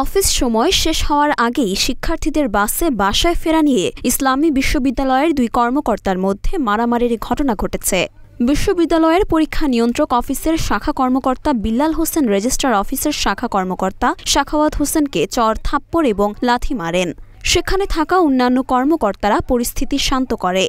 Office সময় শেষ হওয়ার আগেই শিক্ষার্থীদের বাসে বাসায় ফেরা নিয়ে ইসলামী বিশ্ববিদ্যালয়ের দুই কর্মকর্তার মধ্যে মারামারির ঘটনা ঘটেছে। বিশ্ববিদ্যালয়ের পরীক্ষা নিয়ন্ত্রক অফিসের শাখা কর্মকর্তা বিল্লাল হোসেন রেজিস্ট্রার অফিসের শাখা কর্মকর্তা সাখাওয়াত হোসেনকে চর থাপ্পড় এবং লাথি মারেন। সেখানে থাকা অন্যান্য কর্মকর্তারা পরিস্থিতি শান্ত করে।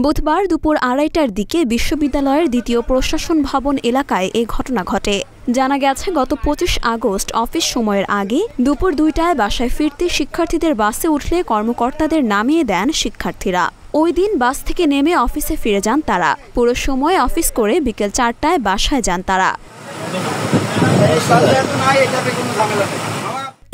বুধবার দুপুর ২:৩০টার দিকে বিশ্ববিদ্যালয়ের দ্বিতীয় প্রশাসন ভবন এলাকায় এ ঘটনা ঘটে। জানা গেছে, গত ২৫ আগস্ট অফিস সময়ের আগে দুপুর ২টায় বাসায় ফিরতে শিক্ষার্থীদের বাসে উঠলে কর্মকর্তাদের নামিয়ে দেন শিক্ষার্থীরা। ওই দিন বাস থেকে নেমে অফিসে ফিরে যান তারা। পুরো সময় অফিস করে বিকেল ৪টায় বাসায় যান তারা।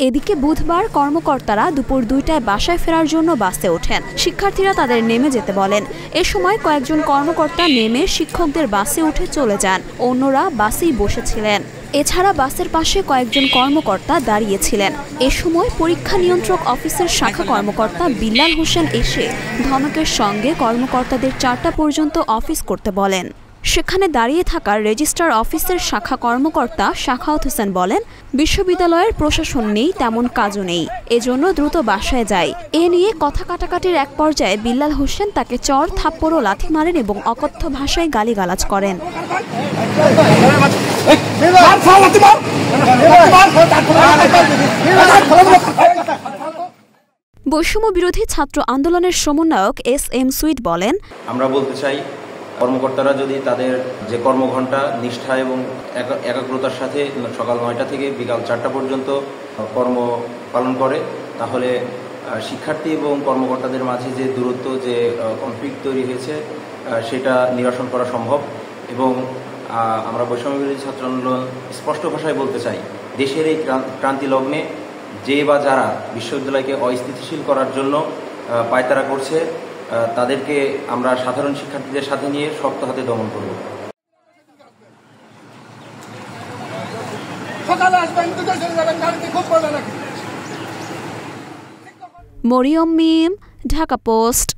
এদিকে বুধবার কর্মকর্তারা দুপুর ২টায় বাসায় ফেরার জন্য বাসে ওঠেন। শিক্ষার্থীরা তাদের নেমে যেতে বলেন। এ সময় কয়েকজন কর্মকর্তা নেমে শিক্ষকদের বাসে উঠে চলে যান। অন্যরা বাসেই বসেছিলেন। এছাড়া বাসের পাশে কয়েকজন কর্মকর্তা দাঁড়িয়েছিলেন। এ সময় পরীক্ষা নিয়ন্ত্রক অফিসের শাখা কর্মকর্তা বিল্লাল হোসেন এসে ধমকের সঙ্গে কর্মকর্তাদের ৪টা পর্যন্ত অফিস করতে বলেন। সেখানে দাঁড়িয়ে থাকা রেজিস্ট্রার অফিসের শাখা কর্মকর্তা সাখাওয়াত হোসেন বলেন, বিশ্ববিদ্যালয়ের প্রশাসন নেই, তেমন কাজও নেই, এজন্য দ্রুত বাসায় যাই। এ নিয়ে কথা কাটাকাটির এক পর্যায়ে বিল্লাল হোসেন তাকে চর থাপ্পড় ও লাথি মারেন এবং অকথ্য ভাষায় গালিগালাজ করেন। বৈষম্য বিরোধী ছাত্র আন্দোলনের সমন্বয়ক এস.এম. সুইট বলেন, আমরা বলতে চাই, কর্মকর্তারা যদি তাদের যে কর্মঘণ্টা নিষ্ঠা এবং একাগ্রতার সাথে সকাল ৯টা থেকে বিকাল ৪টা পর্যন্ত কর্ম পালন করে, তাহলে শিক্ষার্থী এবং কর্মকর্তাদের মাঝে যে দূরত্ব, যে কনফ্লিক্ট তৈরি হয়েছে, সেটা নিরসন করা সম্ভব। এবং আমরা বৈষম্য বিরোধী ছাত্র আন্দোলন স্পষ্ট ভাষায় বলতে চাই, দেশের এই ক্রান্তি লগ্নে যে বা যারা বিশ্ববিদ্যালয়কে অস্থিতিশীল করার জন্য পায়তারা করছে, তাদেরকে আমরা সাধারণ শিক্ষার্থীদের সাথে নিয়ে শক্ত হাতে দমন করব। মরিয়ম মিম, ঢাকা পোস্ট।